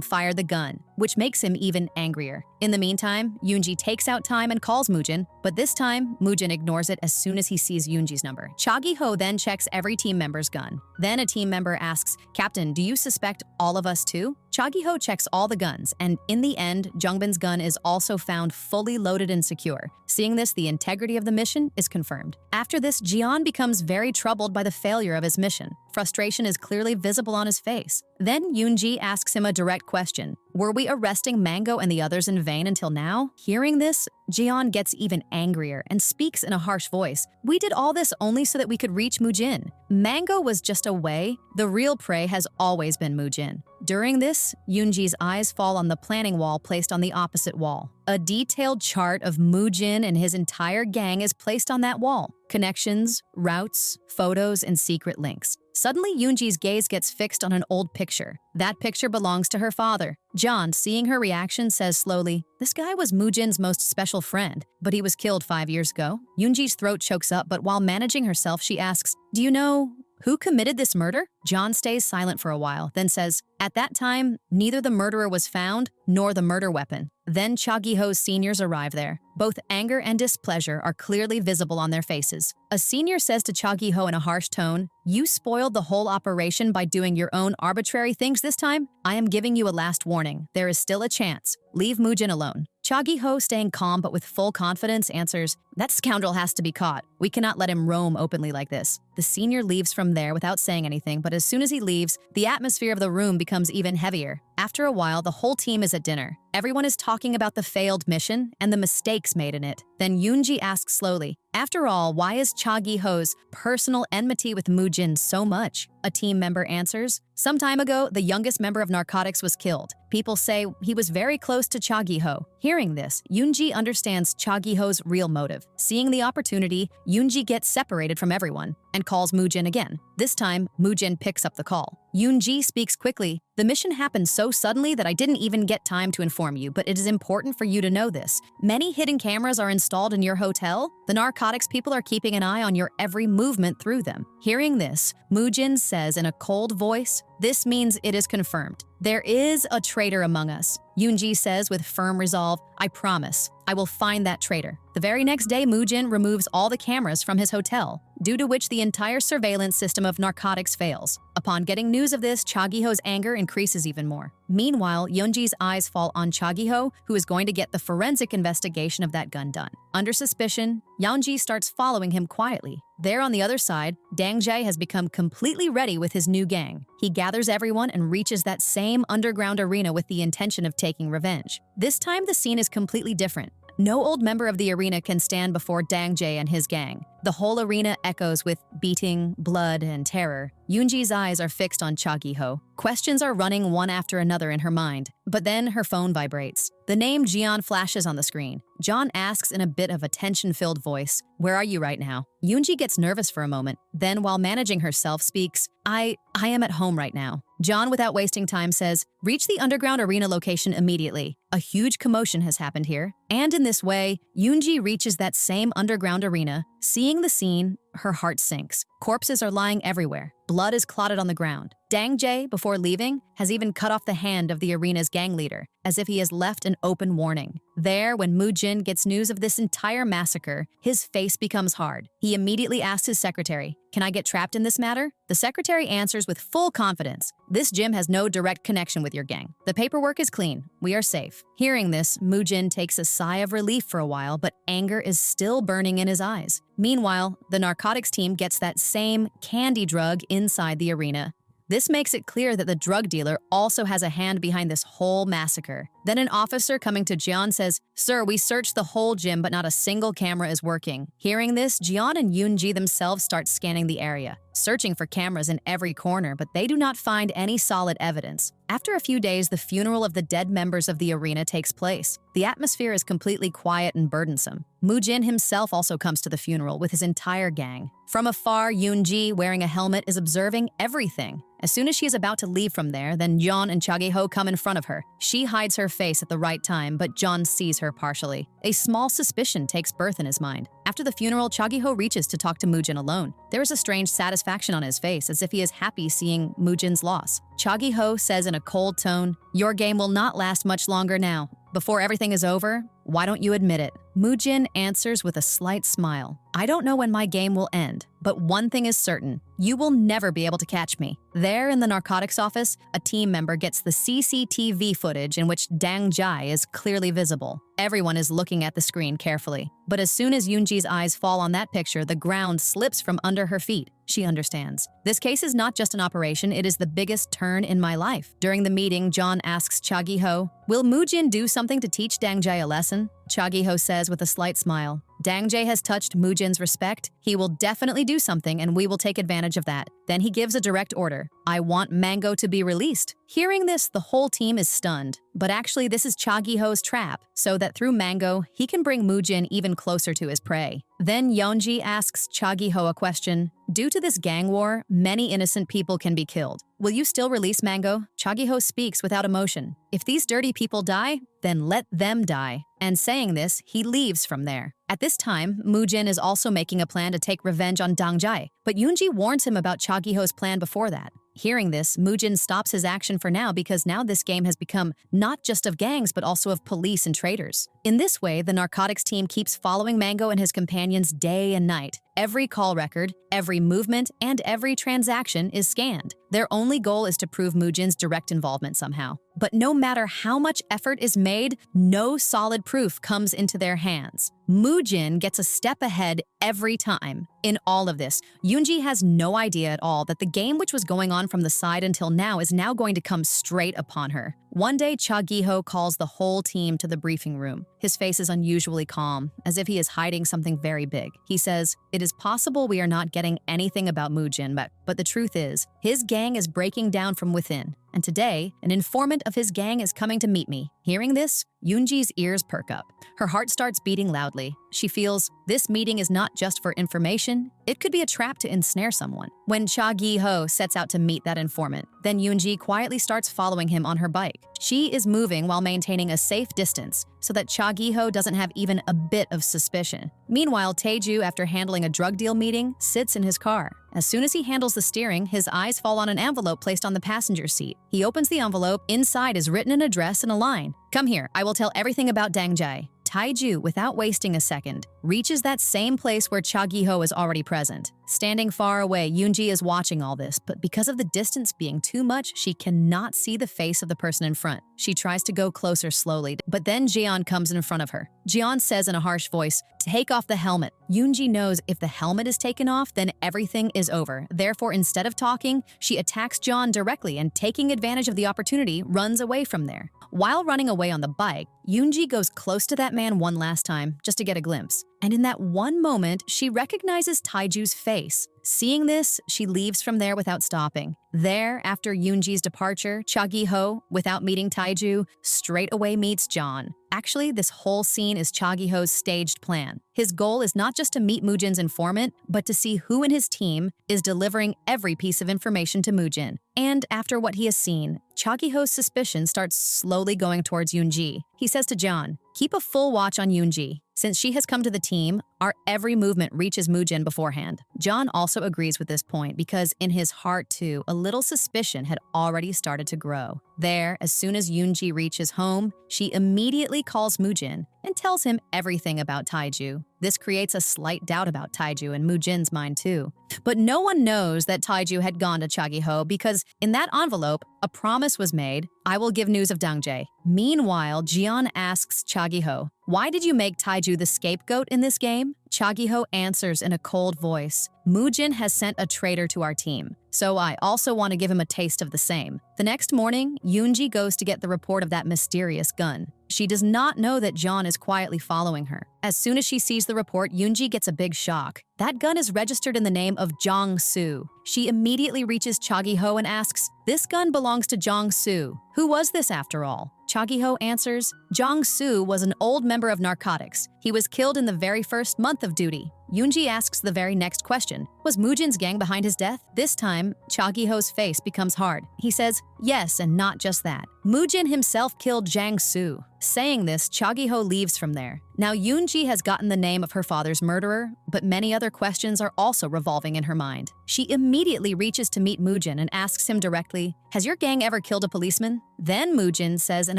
[SPEAKER 1] fired the gun, which makes him even angrier. In the meantime, Yoonji takes out time and calls Moojin, but this time, Moojin ignores it as soon as he sees Yoonji's number. Chagiho then checks every team member's gun. Then a team member asks, "Captain, do you suspect all of us too?" Chagiho checks all the guns, and in the end, Jungbin's gun is also found fully loaded and secure. Seeing this, the integrity of the mission is confirmed. After this, Jian becomes very troubled by the failure of his mission. Frustration is clearly visible on his face. Then Yoonji asks him a direct question. Were we arresting Mango and the others in vain until now? Hearing this, Jian gets even angrier and speaks in a harsh voice. We did all this only so that we could reach Moojin. Mango was just a way. The real prey has always been Moojin. During this, Yoonji's eyes fall on the planning wall placed on the opposite wall. A detailed chart of Moojin and his entire gang is placed on that wall. Connections, routes, photos, and secret links. Suddenly, Yoonji's gaze gets fixed on an old picture. That picture belongs to her father. John, seeing her reaction, says slowly, "This guy was Moojin's most special friend, but he was killed 5 years ago." Yoonji's throat chokes up, but while managing herself, she asks, "Do you know who committed this murder?" John stays silent for a while, then says, "At that time, neither the murderer was found nor the murder weapon." Then Chagiho's seniors arrive there. Both anger and displeasure are clearly visible on their faces. A senior says to Chagiho in a harsh tone, "You spoiled the whole operation by doing your own arbitrary things this time. I am giving you a last warning. There is still a chance. Leave Moojin alone." Chagiho, staying calm but with full confidence, answers, "That scoundrel has to be caught. We cannot let him roam openly like this." The senior leaves from there without saying anything, but as soon as he leaves, the atmosphere of the room becomes even heavier. After a while, the whole team is at dinner. Everyone is talking about the failed mission and the mistakes made in it. Then Yoonji asks slowly, "After all, why is Chagiho's personal enmity with Moojin so much?" A team member answers, "Some time ago, the youngest member of narcotics was killed. People say he was very close to Chagiho." Hearing this, Yoonji understands Chagiho's real motive. Seeing the opportunity, Yoonji gets separated from everyone and calls Moojin again. This time, Moojin picks up the call. Yoonji speaks quickly, "The mission happened so suddenly that I didn't even get time to inform you, but it is important for you to know this. Many hidden cameras are installed in your hotel. The narcotics people are keeping an eye on your every movement through them." Hearing this, Moojin says in a cold voice, "This means it is confirmed. There is a traitor among us." Yoonji says with firm resolve, "I promise, I will find that traitor." The very next day, Moojin removes all the cameras from his hotel, due to which the entire surveillance system of narcotics fails. Upon getting news of this, Chagiho's anger increases even more. Meanwhile, Yoonji's eyes fall on Chagiho, who is going to get the forensic investigation of that gun done. Under suspicion, Yeonji starts following him quietly. There on the other side, Dangjae has become completely ready with his new gang. He gathers everyone and reaches that same underground arena with the intention of taking revenge. This time, the scene is completely different. No old member of the arena can stand before Dangjae and his gang. The whole arena echoes with beating, blood, and terror. Yoonji's eyes are fixed on Chagiho. Questions are running one after another in her mind. But then her phone vibrates. The name Jian flashes on the screen. John asks in a bit of a tension-filled voice, "Where are you right now?" Yoonji gets nervous for a moment. Then, while managing herself, speaks, I am at home right now." John, without wasting time, says, "Reach the underground arena location immediately. A huge commotion has happened here." And in this way, Yoonji reaches that same underground arena. Seeing the scene, her heart sinks. Corpses are lying everywhere. Blood is clotted on the ground. Dangjae, before leaving, has even cut off the hand of the arena's gang leader, as if he has left an open warning. There, when Moojin gets news of this entire massacre, his face becomes hard. He immediately asks his secretary, "Can I get trapped in this matter?" The secretary answers with full confidence, "This gym has no direct connection with your gang. The paperwork is clean. We are safe." Hearing this, Moojin takes a sigh of relief for a while, but anger is still burning in his eyes. Meanwhile, the narcotics team gets that same candy drug inside the arena. This makes it clear that the drug dealer also has a hand behind this whole massacre. Then an officer coming to Jian says, "Sir, we searched the whole gym, but not a single camera is working." Hearing this, Jian and Yoonji themselves start scanning the area, searching for cameras in every corner, but they do not find any solid evidence. After a few days, the funeral of the dead members of the arena takes place. The atmosphere is completely quiet and burdensome. Moojin himself also comes to the funeral with his entire gang. From afar, Yoonji, wearing a helmet, is observing everything. As soon as she is about to leave from there, then Jeon and Chagi-ho come in front of her. She hides her face at the right time, but Jeon sees her partially. A small suspicion takes birth in his mind. After the funeral, Chagi-ho reaches to talk to Moojin alone. There is a strange satisfaction on his face, as if he is happy seeing Moojin's loss. Chagi-ho says in a cold tone, "Your game will not last much longer now. Before everything is over, why don't you admit it?" Moojin answers with a slight smile. "I don't know when my game will end, but one thing is certain. You will never be able to catch me." There in the narcotics office, a team member gets the CCTV footage in which Dang Jai is clearly visible. Everyone is looking at the screen carefully. But as soon as Yoonji's eyes fall on that picture, the ground slips from under her feet. She understands. This case is not just an operation, it is the biggest turn in my life. During the meeting, John asks Chagi-ho, "Will Moojin do something to teach Dang Jai a lesson?" Chagi-ho says with a slight smile, "Dang Jai has touched Moojin's respect. He will definitely do something and we will take advantage of that." Then he gives a direct order. "I want Mango to be released." Hearing this, the whole team is stunned. But actually, this is Chagi-ho's trap, so that through Mango, he can bring Moojin even closer to his prey. Then Yeonji asks Chagi-ho a question. "Due to this gang war, many innocent people can be killed. Will you still release Mango?" Chagi-ho speaks without emotion. "If these dirty people die, then let them die." And saying this, he leaves from there. At this time, Moojin is also making a plan to take revenge on Dang Jai, but Yoonji warns him about Chagi-ho's plan before that. Hearing this, Moojin stops his action for now because now this game has become not just of gangs but also of police and traders. In this way, the narcotics team keeps following Mango and his companions day and night. Every call record, every movement, and every transaction is scanned. Their only goal is to prove Moojin's direct involvement somehow. But no matter how much effort is made, no solid proof comes into their hands. Moojin gets a step ahead every time. In all of this, Yoonji has no idea at all that the game which was going on from the side until now is now going to come straight upon her. One day, Chagi-ho calls the whole team to the briefing room. His face is unusually calm, as if he is hiding something very big. He says, "It is possible we are not getting anything about Moojin, but the truth is, his gang is breaking down from within. And today, an informant of his gang is coming to meet me." Hearing this, Yoonji's ears perk up. Her heart starts beating loudly. She feels this meeting is not just for information, it could be a trap to ensnare someone. When Chagi-ho sets out to meet that informant, then Yoonji quietly starts following him on her bike. She is moving while maintaining a safe distance so that Chagi-ho doesn't have even a bit of suspicion. Meanwhile, Taeju, after handling a drug deal meeting, sits in his car. As soon as he handles the steering, his eyes fall on an envelope placed on the passenger seat. He opens the envelope. Inside is written an address and a line. "Come here, I will tell everything about Dang Jai." Taeju, without wasting a second, reaches that same place where Chagi-ho is already present. Standing far away, Yoonji is watching all this, but because of the distance being too much, she cannot see the face of the person in front. She tries to go closer slowly, but then Jeon comes in front of her. Jeon says in a harsh voice, "Take off the helmet." Yoonji knows if the helmet is taken off, then everything is over. Therefore, instead of talking, she attacks Jeon directly and, taking advantage of the opportunity, runs away from there. While running away on the bike, Yoonji goes close to that man one last time, just to get a glimpse. And in that one moment, she recognizes Taeju's face. Seeing this, she leaves from there without stopping. There, after Yoonji's departure, Chagi-ho, without meeting Taeju, straight away meets John. Actually, this whole scene is Chagi-ho's staged plan. His goal is not just to meet Moojin's informant, but to see who in his team is delivering every piece of information to Moojin. And after what he has seen, Chagi-ho's suspicion starts slowly going towards Yoonji. He says to John, "Keep a full watch on Yoonji. Since she has come to the team, our every movement reaches Moojin beforehand." John also agrees with this point because in his heart too, a little suspicion had already started to grow. There, as soon as Yoonji reaches home, she immediately calls Moojin and tells him everything about Taeju. This creates a slight doubt about Taeju in Moojin's mind too. But no one knows that Taeju had gone to Chagi-ho because in that envelope, a promise was made, "I will give news of Dang Jai." Meanwhile, Jeon asks Chagi-ho, "Why did you make Taiju the scapegoat in this game?" Chagiho answers in a cold voice, "Mujin has sent a traitor to our team, so I also want to give him a taste of the same." The next morning, Yoonji goes to get the report of that mysterious gun. She does not know that John is quietly following her. As soon as she sees the report, Yoonji gets a big shock. That gun is registered in the name of Jong-soo. She immediately reaches Chagiho and asks, "This gun belongs to Jong-soo. Who was this after all?" Chagiho answers, "Jong-soo was an old member of narcotics. He was killed in the very first month of duty." Yoonji asks the very next question, "Was Mujin's gang behind his death?" This time, Chagiho's face becomes hard. He says, "Yes, and not just that. Mujin himself killed Jang-soo." Saying this, Chagiho leaves from there. Now Yoonji has gotten the name of her father's murderer, but many other questions are also revolving in her mind. She immediately reaches to meet Mujin and asks him directly, "Has your gang ever killed a policeman?" Then Mujin says in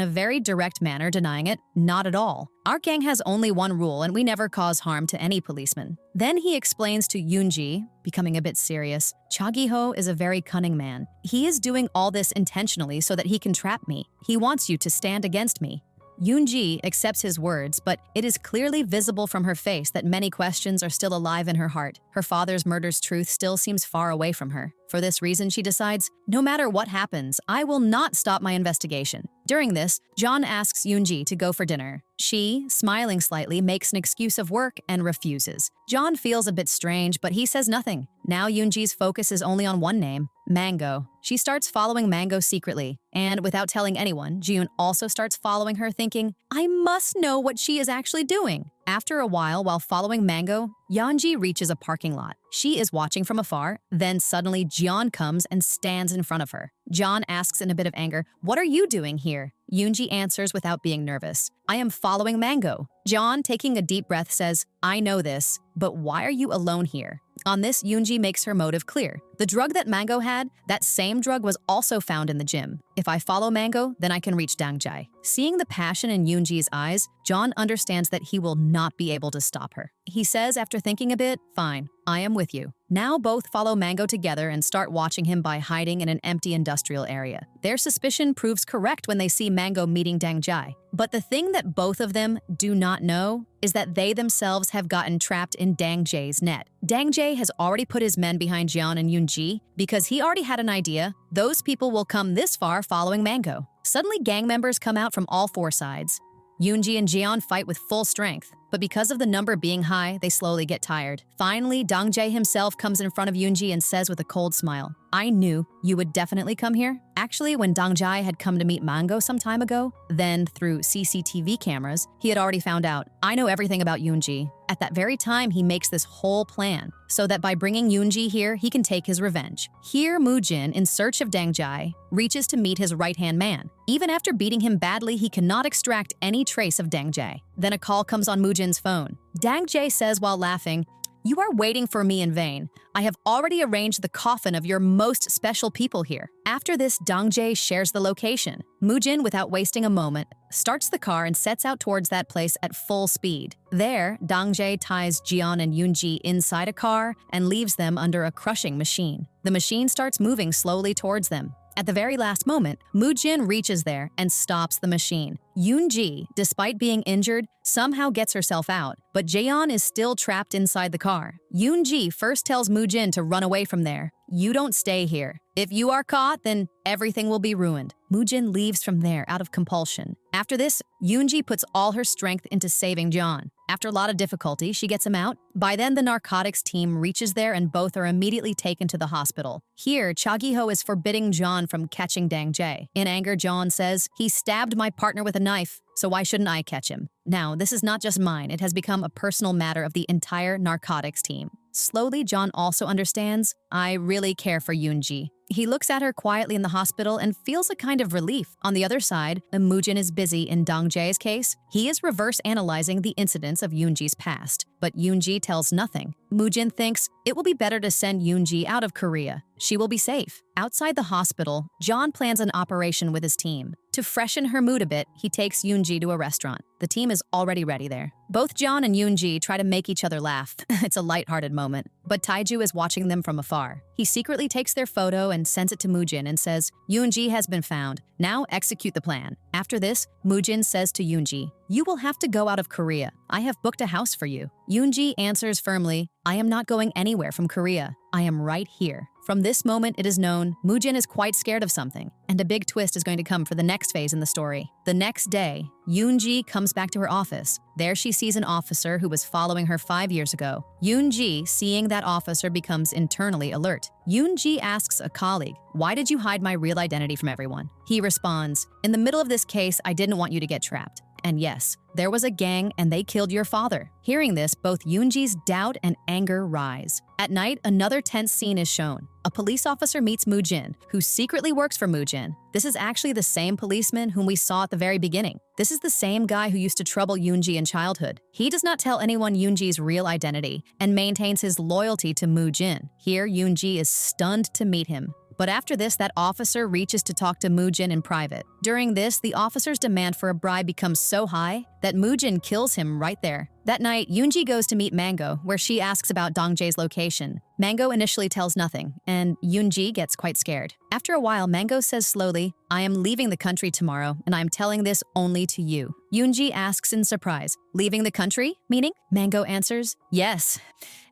[SPEAKER 1] a very direct manner, denying it, "Not at all. Our gang has only one rule and we never cause harm to any policeman." Then he explains to Yoonji, becoming a bit serious, "Chagiho is a very cunning man. He is doing all this intentionally so that he can trap me. He wants you to stand against me." Yoonji accepts his words, but it is clearly visible from her face that many questions are still alive in her heart. Her father's murder's truth still seems far away from her. For this reason, she decides, "No matter what happens, I will not stop my investigation." During this, John asks Yoonji to go for dinner. She, smiling slightly, makes an excuse of work and refuses. John feels a bit strange, but he says nothing. Now Yoonji's focus is only on one name, Mango. She starts following Mango secretly, and without telling anyone, Jiyoon also starts following her, thinking, "I must know what she is actually doing." After a while following Mango, Yeonji reaches a parking lot. She is watching from afar, then suddenly Jeon comes and stands in front of her. John asks in a bit of anger, "What are you doing here?" Yoonji answers without being nervous, "I am following Mango." John, taking a deep breath, says, "I know this, but why are you alone here?" On this, Yoonji makes her motive clear. The drug that Mango had, that same drug was also found in the gym. If I follow Mango, then I can reach Dangjai. Seeing the passion in Yoonji's eyes, John understands that he will not be able to stop her. He says after thinking a bit, "Fine, I am with you." Now both follow Mango together and start watching him by hiding in an empty industrial area. Their suspicion proves correct when they see Mango meeting Dangjai. But the thing that both of them do not know is that they themselves have gotten trapped in Dangjai's net. Dangjai has already put his men behind Jeon and Yoonji because he already had an idea those people will come this far following Mango. Suddenly, gang members come out from all four sides. Yoonji and Jeon fight with full strength, but because of the number being high, they slowly get tired. Finally, Dangjai himself comes in front of Yoonji and says with a cold smile, "I knew you would definitely come here." Actually, when Dangjai had come to meet Mango some time ago, then through CCTV cameras, he had already found out, "I know everything about Yoonji." At that very time, he makes this whole plan, so that by bringing Yoonji here, he can take his revenge. Here, Mujin, in search of Dangjai, reaches to meet his right-hand man. Even after beating him badly, he cannot extract any trace of Dangjai. Then a call comes on Mujin's phone. Dangjai says while laughing, "You are waiting for me in vain. I have already arranged the coffin of your most special people here." After this, Dangjai shares the location. Mujin, without wasting a moment, starts the car and sets out towards that place at full speed. There, Dangjai ties Jeon and Yoonji inside a car and leaves them under a crushing machine. The machine starts moving slowly towards them. At the very last moment, Mujin reaches there and stops the machine. Yoonji, despite being injured, somehow gets herself out, but Jeon is still trapped inside the car. Yoonji first tells Mujin to run away from there. "You don't stay here. If you are caught, then everything will be ruined." Mujin leaves from there out of compulsion. After this, Yoonji puts all her strength into saving Jeon. After a lot of difficulty, she gets him out. By then, the narcotics team reaches there and both are immediately taken to the hospital. Here, Chagiho is forbidding John from catching Dangjai. In anger, John says, "He stabbed my partner with a knife, so why shouldn't I catch him?" Now, this is not just mine. It has become a personal matter of the entire narcotics team. Slowly, John also understands, "I really care for Yoonji." He looks at her quietly in the hospital and feels a kind of relief. On the other side, Mujin is busy in Dangjai's case. He is reverse analyzing the incidents of Yoonji's past, but Yoonji tells nothing. Mujin thinks it will be better to send Yoonji out of Korea. She will be safe. Outside the hospital, John plans an operation with his team. To freshen her mood a bit, he takes Yoonji to a restaurant. The team is already ready there. Both John and Yoonji try to make each other laugh. It's a lighthearted moment. But Taiju is watching them from afar. He secretly takes their photo and sends it to Moojin and says, Yoonji has been found. Now execute the plan. After this, Moojin says to Yoonji, you will have to go out of Korea. I have booked a house for you. Yoonji answers firmly, I am not going anywhere from Korea. I am right here. From this moment, it is known Moojin is quite scared of something, and a big twist is going to come for the next phase in the story. The next day, Yoonji comes back to her office. There she sees an officer who was following her 5 years ago. Yoonji, seeing that officer, becomes internally alert. Yoonji asks a colleague, why did you hide my real identity from everyone? He responds, in the middle of this case, I didn't want you to get trapped. And yes, there was a gang and they killed your father. Hearing this, both Yoonji's doubt and anger rise. At night, another tense scene is shown. A police officer meets Moojin, who secretly works for Moojin. This is actually the same policeman whom we saw at the very beginning. This is the same guy who used to trouble Yoonji in childhood. He does not tell anyone Yoonji's real identity and maintains his loyalty to Moojin. Here, Yoonji is stunned to meet him. But after this, that officer reaches to talk to Moojin in private. During this, the officer's demand for a bribe becomes so high that Moojin kills him right there. That night, Yoonji goes to meet Mango, where she asks about Dongjae's location. Mango initially tells nothing, and Yoonji gets quite scared. After a while, Mango says slowly, I am leaving the country tomorrow, and I am telling this only to you. Yoonji asks in surprise, leaving the country? Meaning? Mango answers, yes.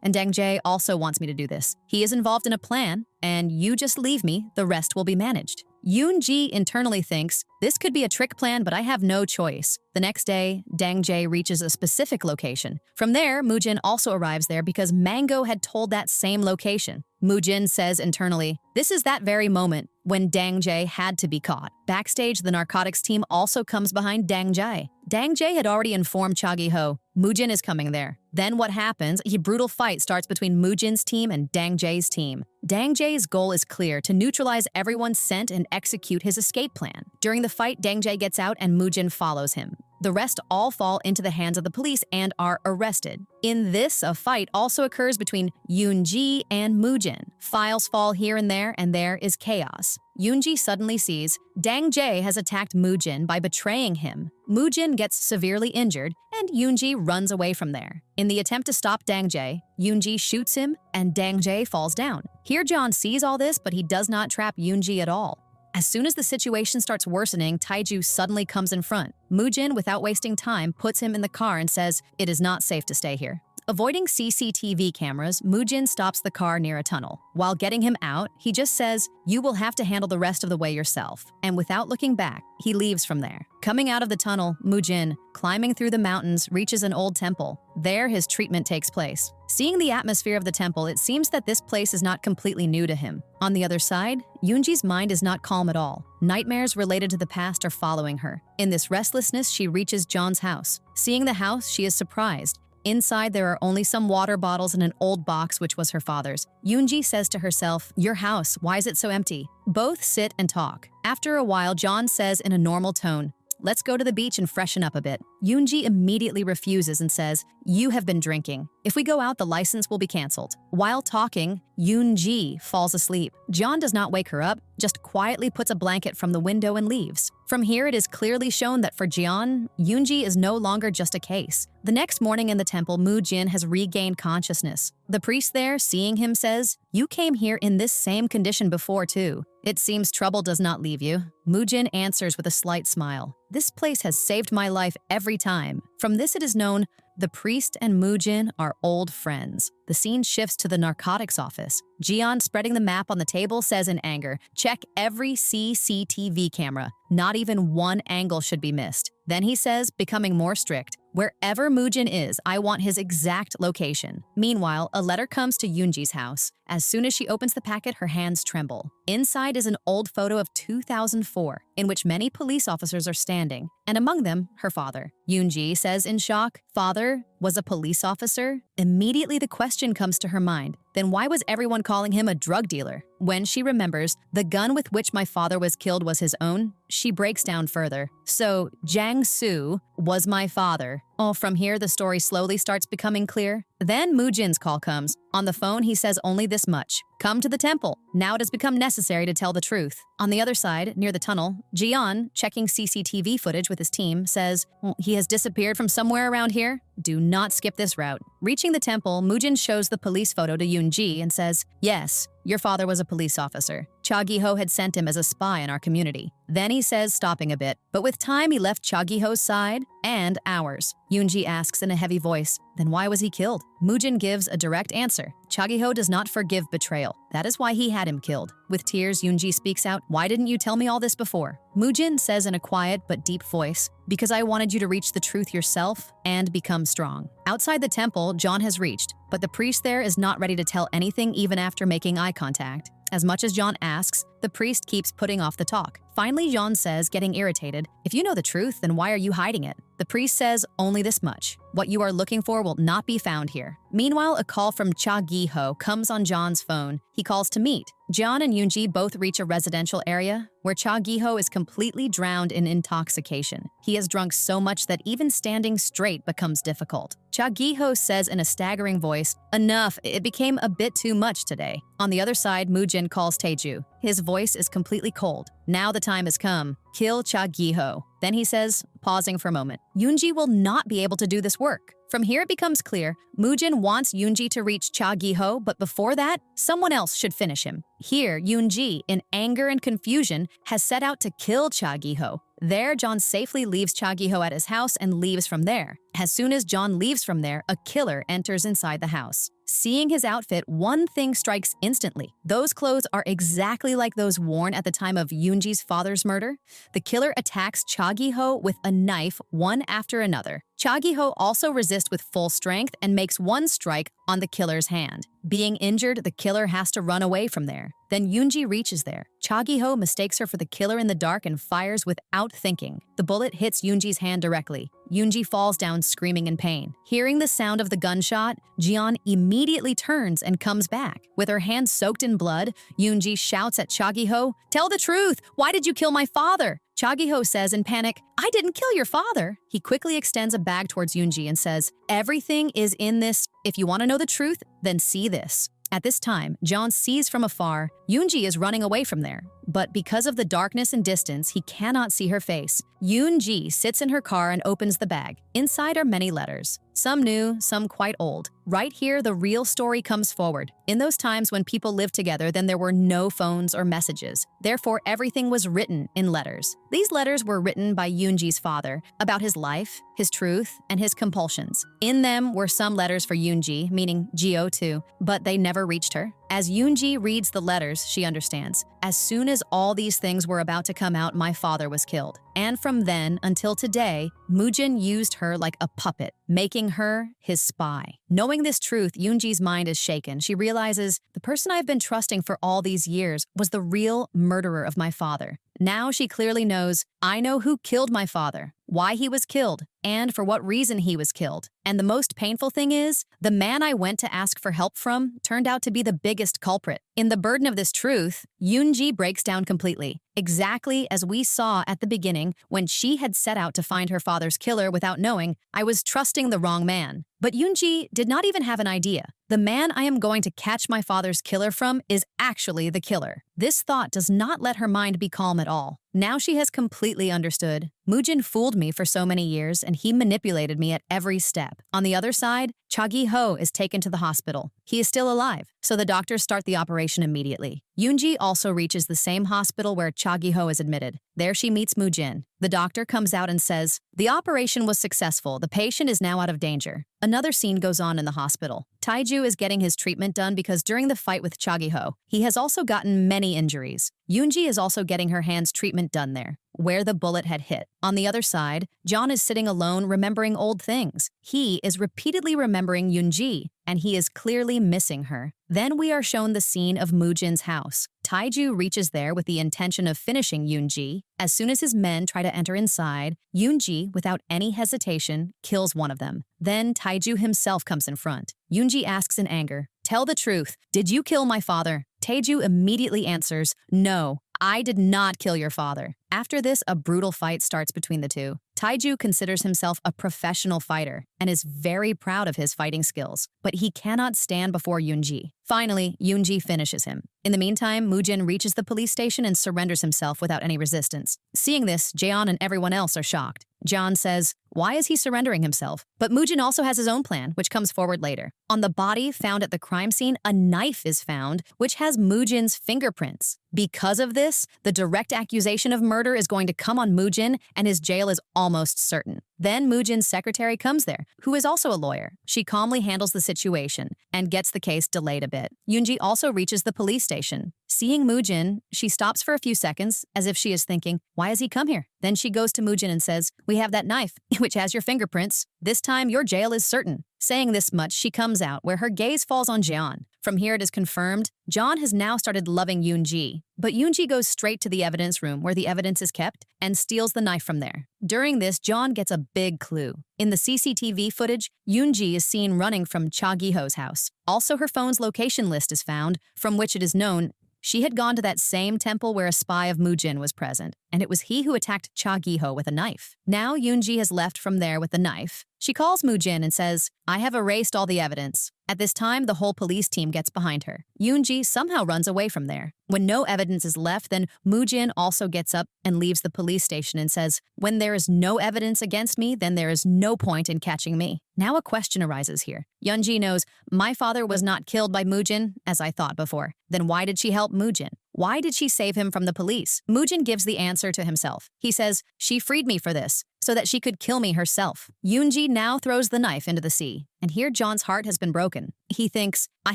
[SPEAKER 1] And Dongjae also wants me to do this. He is involved in a plan, and you just leave me, the rest will be managed. Yoonji internally thinks, this could be a trick plan, but I have no choice. The next day, Dongjae reaches a specific location. From there, Moojin also arrives there because Mango had told that same location. Moojin says internally, this is that very moment when Dongjae had to be caught. Backstage, the narcotics team also comes behind Dongjae. Dongjae had already informed Cha Gi-ho, Moojin is coming there. Then what happens? A brutal fight starts between Moojin's team and Dongjae's team. Dongjae's goal is clear, to neutralize everyone sent and execute his escape plan. During the fight, Dongjae gets out and Moojin follows him. The rest all fall into the hands of the police and are arrested. In this, a fight also occurs between Yoonji and Moojin. Files fall here and there is chaos. Yoonji suddenly sees Dongjae has attacked Moojin by betraying him. Moojin gets severely injured, and Yoonji runs away from there. In the attempt to stop Dongjae, Yoonji shoots him, and Dongjae falls down. Here John sees all this, but he does not trap Yoonji at all. As soon as the situation starts worsening, Taiju suddenly comes in front. Moojin, without wasting time, puts him in the car and says, it is not safe to stay here. Avoiding CCTV cameras, Moojin stops the car near a tunnel. While getting him out, he just says, you will have to handle the rest of the way yourself. And without looking back, he leaves from there. Coming out of the tunnel, Moojin, climbing through the mountains, reaches an old temple. There, his treatment takes place. Seeing the atmosphere of the temple, it seems that this place is not completely new to him. On the other side, Yoonji's mind is not calm at all. Nightmares related to the past are following her. In this restlessness, she reaches John's house. Seeing the house, she is surprised. Inside, there are only some water bottles and an old box which was her father's. Yoonji says to herself, your house, why is it so empty? Both sit and talk. After a while, John says in a normal tone, let's go to the beach and freshen up a bit. Yoonji immediately refuses and says, you have been drinking. If we go out, the license will be canceled. While talking, Yoonji falls asleep. John does not wake her up, just quietly puts a blanket from the window and leaves. From here, it is clearly shown that for Jeon, Yoonji is no longer just a case. The next morning in the temple, Moojin has regained consciousness. The priest there, seeing him, says, you came here in this same condition before too. It seems trouble does not leave you. Moojin answers with a slight smile. This place has saved my life every time. From this it is known, the priest and Moojin are old friends. The scene shifts to the narcotics office. Jeon, spreading the map on the table, says in anger, check every CCTV camera. Not even one angle should be missed. Then he says, becoming more strict, wherever Moojin is, I want his exact location. Meanwhile, a letter comes to Yoonji's house. As soon as she opens the packet, her hands tremble. Inside is an old photo of 2004, in which many police officers are standing, and among them, her father. Yoonji says in shock, father was a police officer? Immediately the question comes to her mind, then why was everyone calling him a drug dealer? When she remembers, the gun with which my father was killed was his own, she breaks down further. So, Jang Soo was my father. Oh, from here, the story slowly starts becoming clear. Then Moojin's call comes. On the phone, he says only this much. Come to the temple. Now it has become necessary to tell the truth. On the other side, near the tunnel, Jian, checking CCTV footage with his team, says, he has disappeared from somewhere around here. Do not skip this route. Reaching the temple, Moojin shows the police photo to Yoonji and says, yes, your father was a police officer. Cha Gi-ho had sent him as a spy in our community. Then he says, stopping a bit, but with time he left Cha Gi-ho's side and ours. Yoonji asks in a heavy voice, then why was he killed? Moojin gives a direct answer. Cha Gi-ho does not forgive betrayal. That is why he had him killed. With tears, Yoonji speaks out, why didn't you tell me all this before? Moojin says in a quiet but deep voice, because I wanted you to reach the truth yourself and become strong. Outside the temple, John has reached, but the priest there is not ready to tell anything even after making eye contact. As much as John asks, the priest keeps putting off the talk. Finally, John says, getting irritated, if you know the truth, then why are you hiding it? The priest says, only this much. What you are looking for will not be found here. Meanwhile, a call from Cha Gi-ho comes on John's phone. He calls to meet. John and Yoonji both reach a residential area where Cha Gi-ho is completely drowned in intoxication. He has drunk so much that even standing straight becomes difficult. Cha Gi-ho says in a staggering voice, enough, it became a bit too much today. On the other side, Moojin calls Taeju. His voice is completely cold. Now the time has come. Kill Cha Gi-ho. Then he says, pausing for a moment, Yoonji will not be able to do this work. From here it becomes clear, Moojin wants Yoonji to reach Cha Gi-ho, but before that, someone else should finish him. Here, Yoonji, in anger and confusion, has set out to kill Cha Gi-ho. There, John safely leaves Cha Gi-ho at his house and leaves from there. As soon as John leaves from there, a killer enters inside the house. Seeing his outfit, one thing strikes instantly. Those clothes are exactly like those worn at the time of Yoonji's father's murder. The killer attacks Cha Gi-ho with a knife, one after another. Cha Gi-ho also resists with full strength and makes one strike on the killer's hand. Being injured, the killer has to run away from there. Then Yoonji reaches there. Cha Gi-ho mistakes her for the killer in the dark and fires without thinking. The bullet hits Yoonji's hand directly. Yoonji falls down screaming in pain. Hearing the sound of the gunshot, Jian immediately turns and comes back. With her hands soaked in blood, Yoonji shouts at Cha Gi-ho, tell the truth! Why did you kill my father? Cha Gi-ho says in panic, I didn't kill your father. He quickly extends a bag towards Yoonji and says, everything is in this. If you want to know the truth, then see this. At this time, John sees from afar, Yoonji is running away from there. But because of the darkness and distance, he cannot see her face. Yoonji sits in her car and opens the bag. Inside are many letters. Some new, some quite old. Right here, the real story comes forward. In those times when people lived together, then there were no phones or messages. Therefore, everything was written in letters. These letters were written by Yoonji's father about his life, his truth, and his compulsions. In them were some letters for Yoonji, meaning Gio too, but they never reached her. As Yoonji reads the letters, she understands. As soon as all these things were about to come out, my father was killed. And from then until today, Moojin used her like a puppet, making her his spy. Knowing this truth, Yoonji's mind is shaken. She realizes the person I've been trusting for all these years was the real murderer of my father. Now she clearly knows, I know who killed my father, why he was killed, and for what reason he was killed. And the most painful thing is, the man I went to ask for help from turned out to be the biggest culprit. In the burden of this truth, Yoonji breaks down completely, exactly as we saw at the beginning when she had set out to find her father's killer without knowing I was trusting the wrong man. But Yoonji did not even have an idea. The man I am going to catch my father's killer from is actually the killer. This thought does not let her mind be calm at all. Now she has completely understood. Moojin fooled me for so many years, and he manipulated me at every step. On the other side, Cha Gi-ho is taken to the hospital. He is still alive, so the doctors start the operation immediately. Yoonji also reaches the same hospital where Cha Gi-ho is admitted. There she meets Moojin. The doctor comes out and says, the operation was successful. The patient is now out of danger. Another scene goes on in the hospital. Taeju is getting his treatment done because during the fight with Cha Gi-ho, he has also gotten many injuries. Yoonji is also getting her hands treatment done there, where the bullet had hit. On the other side, John is sitting alone remembering old things. He is repeatedly remembering Yoonji, and he is clearly missing her. Then we are shown the scene of Moojin's house. Taeju reaches there with the intention of finishing Yoonji. As soon as his men try to enter inside, Yoonji, without any hesitation, kills one of them. Then Taeju himself comes in front. Yoonji asks in anger, tell the truth, did you kill my father? Taeju immediately answers, no, I did not kill your father. After this, a brutal fight starts between the two. Taiju considers himself a professional fighter and is very proud of his fighting skills, but he cannot stand before Yoonji. Finally, Yoonji finishes him. In the meantime, Moojin reaches the police station and surrenders himself without any resistance. Seeing this, Jaeon and everyone else are shocked. John says, why is he surrendering himself? But Moojin also has his own plan, which comes forward later. On the body found at the crime scene, a knife is found, which has Moojin's fingerprints. Because of this, the direct accusation of murder is going to come on Moojin, and his jail is almost certain. Then Moojin's secretary comes there, who is also a lawyer. She calmly handles the situation and gets the case delayed a bit. Yoonji also reaches the police station. Seeing Moojin, she stops for a few seconds, as if she is thinking, why has he come here? Then she goes to Moojin and says, we have that knife, which has your fingerprints. This time, your jail is certain. Saying this much, she comes out, where her gaze falls on Jaeon. From here, it is confirmed, John has now started loving Yoonji. But Yoonji goes straight to the evidence room, where the evidence is kept, and steals the knife from there. During this, John gets a big clue. In the CCTV footage, Yoonji is seen running from Cha Gi-ho's house. Also, her phone's location list is found, from which it is known she had gone to that same temple where a spy of Moojin was present, and it was he who attacked Cha Gi-ho with a knife. Now Yoonji has left from there with the knife. She calls Moojin and says, I have erased all the evidence. At this time, the whole police team gets behind her. Yoonji somehow runs away from there. When no evidence is left, then Moojin also gets up and leaves the police station and says, when there is no evidence against me, then there is no point in catching me. Now a question arises here. Yoonji knows, my father was not killed by Moojin, as I thought before. Then why did she help Moojin? Why did she save him from the police? Moojin gives the answer to himself. He says, she freed me for this, so that she could kill me herself. Yoonji now throws the knife into the sea, and here John's heart has been broken. He thinks, I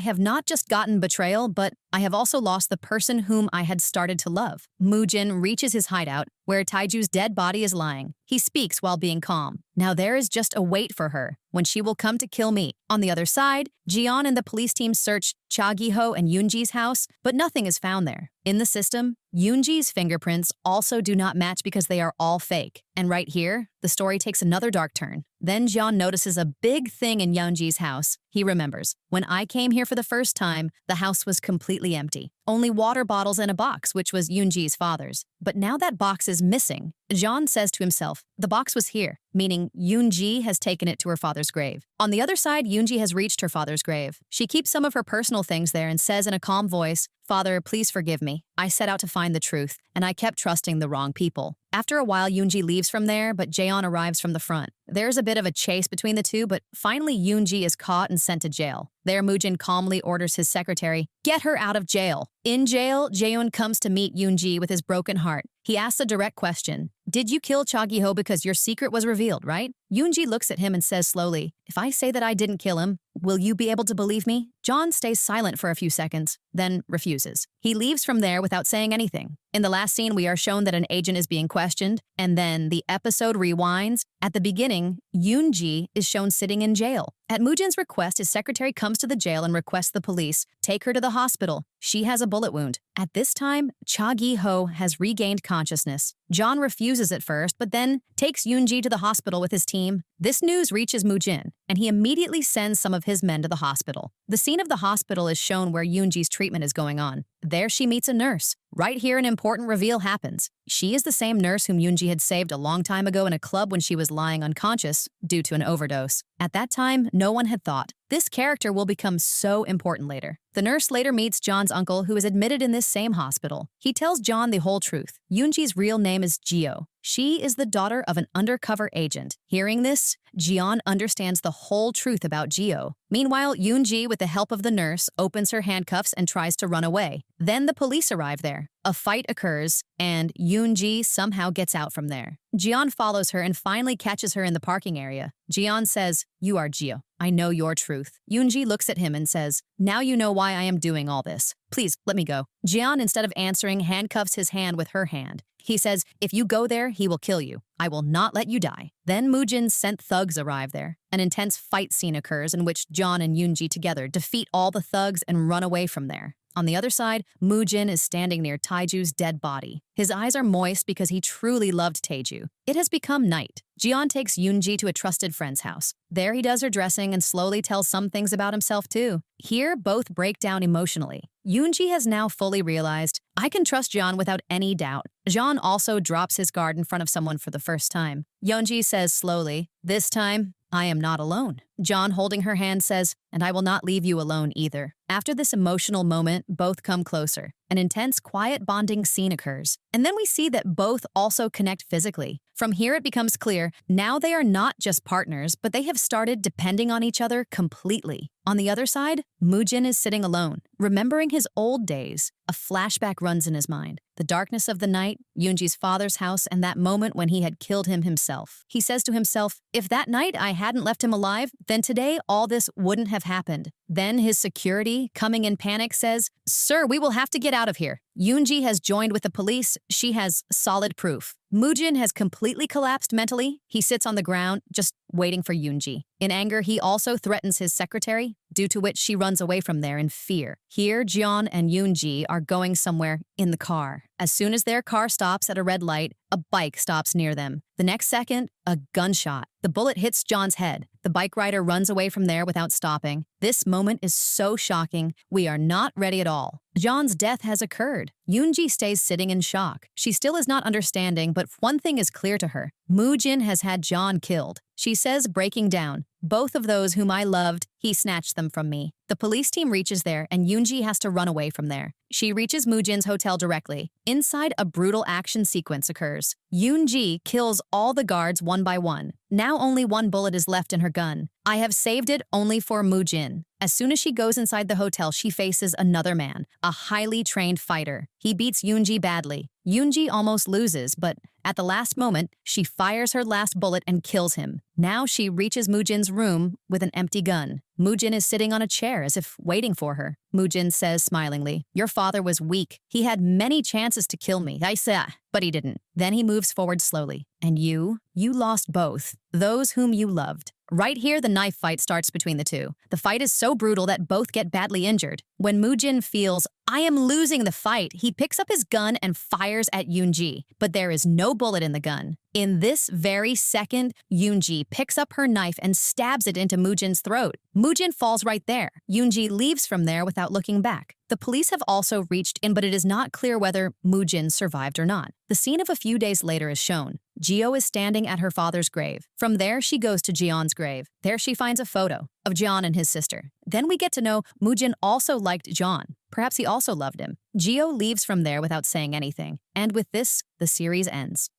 [SPEAKER 1] have not just gotten betrayal, but I have also lost the person whom I had started to love. Moojin reaches his hideout, where Taiju's dead body is lying. He speaks while being calm. Now there is just a wait for her, when she will come to kill me. On the other side, Jiyeon and the police team search Cha Gi-ho and Yoonji's house, but nothing is found there. In the system, Yoonji's fingerprints also do not match because they are all fake. And right here, the story takes another dark turn. Then Jeon notices a big thing in Yoonji's house. He remembers, when I came here for the first time, the house was completely empty. Only water bottles and a box, which was Yoonji's father's. But now that box is missing. Jeon says to himself, the box was here, meaning Yoonji has taken it to her father's grave. On the other side, Yoonji has reached her father's grave. She keeps some of her personal things there and says in a calm voice, Father, please forgive me. I set out to find the truth, and I kept trusting the wrong people. After a while, Yoonji leaves from there, but Jaeon arrives from the front. There's a bit of a chase between the two, but finally Yoonji is caught and sent to jail. There, Moojin calmly orders his secretary, get her out of jail. In jail, Jaeon comes to meet Yoonji with his broken heart. He asks a direct question. Did you kill Cha Gi-ho because your secret was revealed, right? Yoonji looks at him and says slowly, if I say that I didn't kill him, will you be able to believe me? John stays silent for a few seconds, then refuses. He leaves from there without saying anything. In the last scene, we are shown that an agent is being questioned, and then the episode rewinds. At the beginning, Yoonji is shown sitting in jail. At Moojin's request, his secretary comes to the jail and requests the police take her to the hospital. She has a bullet wound. At this time, Cha Gi-ho has regained consciousness. John refuses at first, but then takes Yoonji to the hospital with his team. This news reaches Moojin, and he immediately sends some of his men to the hospital. The scene of the hospital is shown where Yoonji's treatment is going on. There she meets a nurse. Right here, an important reveal happens. She is the same nurse whom Yoonji had saved a long time ago in a club when she was lying unconscious due to an overdose. At that time, no one had thought. This character will become so important later. The nurse later meets John's uncle, who is admitted in this same hospital. He tells John the whole truth. Yoonji's real name is Jio. She is the daughter of an undercover agent. Hearing this, Jeon understands the whole truth about Jio. Meanwhile, Yoonji, with the help of the nurse, opens her handcuffs and tries to run away. Then the police arrive there. A fight occurs, and Yoonji somehow gets out from there. Jeon follows her and finally catches her in the parking area. Jeon says, you are Jio. I know your truth. Yoonji looks at him and says, now you know why I am doing all this. Please, let me go. Jeon, instead of answering, handcuffs his hand with her hand. He says, if you go there, he will kill you. I will not let you die. Then Moojin's sent thugs arrive there. An intense fight scene occurs in which John and Yoonji together defeat all the thugs and run away from there. On the other side, Moojin is standing near Taiju's dead body. His eyes are moist because he truly loved Taeju. It has become night. Jiyeon takes Yoonji to a trusted friend's house. There he does her dressing and slowly tells some things about himself too. Here, both break down emotionally. Yoonji has now fully realized, I can trust Jeon without any doubt. Jeon also drops his guard in front of someone for the first time. Yoonji says slowly, this time, I am not alone. Jeon, holding her hand, says, and I will not leave you alone either. After this emotional moment, both come closer. An intense, quiet bonding scene occurs. And then we see that both also connect physically. From here, it becomes clear, now they are not just partners, but they have started depending on each other completely. On the other side, Moojin is sitting alone, remembering his old days. A flashback runs in his mind. The darkness of the night, Yoonji's father's house, and that moment when he had killed him himself. He says to himself, if that night I hadn't left him alive, then today all this wouldn't have happened. Then his security, coming in panic, says, sir, we will have to get out of here. Yoonji has joined with the police. She has solid proof. Moojin has completely collapsed mentally. He sits on the ground, just waiting for Yoonji. In anger, he also threatens his secretary, due to which she runs away from there in fear. Here, Jeon and Yoonji are going somewhere in the car. As soon as their car stops at a red light, a bike stops near them. The next second, a gunshot. The bullet hits John's head. The bike rider runs away from there without stopping. This moment is so shocking. We are not ready at all. John's death has occurred. Yoonji stays sitting in shock. She still is not understanding, but one thing is clear to her. Moojin has had John killed. She says, breaking down, both of those whom I loved, he snatched them from me. The police team reaches there, and Yoonji has to run away from there. She reaches Moojin's hotel directly. Inside, a brutal action sequence occurs. Yoonji kills all the guards one by one. Now only one bullet is left in her gun. I have saved it only for Moojin. As soon as she goes inside the hotel, she faces another man, a highly trained fighter. He beats Yoonji badly. Yoonji almost loses, but at the last moment, she fires her last bullet and kills him. Now she reaches Moojin's room with an empty gun. Moojin is sitting on a chair as if waiting for her. Moojin says smilingly, your father was weak. He had many chances to kill me, I said, but he didn't. Then he moves forward slowly. And you lost both, those whom you loved. Right here, the knife fight starts between the two. The fight is so brutal that both get badly injured. When Moojin feels, I am losing the fight, he picks up his gun and fires at Yoonji, but there is no bullet in the gun. In this very second, Yoonji picks up her knife and stabs it into Moojin's throat. Moojin falls right there. Yoonji leaves from there without looking back. The police have also reached in, but it is not clear whether Moojin survived or not. The scene of a few days later is shown. Jio is standing at her father's grave. From there, she goes to Jeon's grave. There she finds a photo of Jeon and his sister. Then we get to know Moojin also liked Jeon. Perhaps he also loved him. Jio leaves from there without saying anything. And with this, the series ends.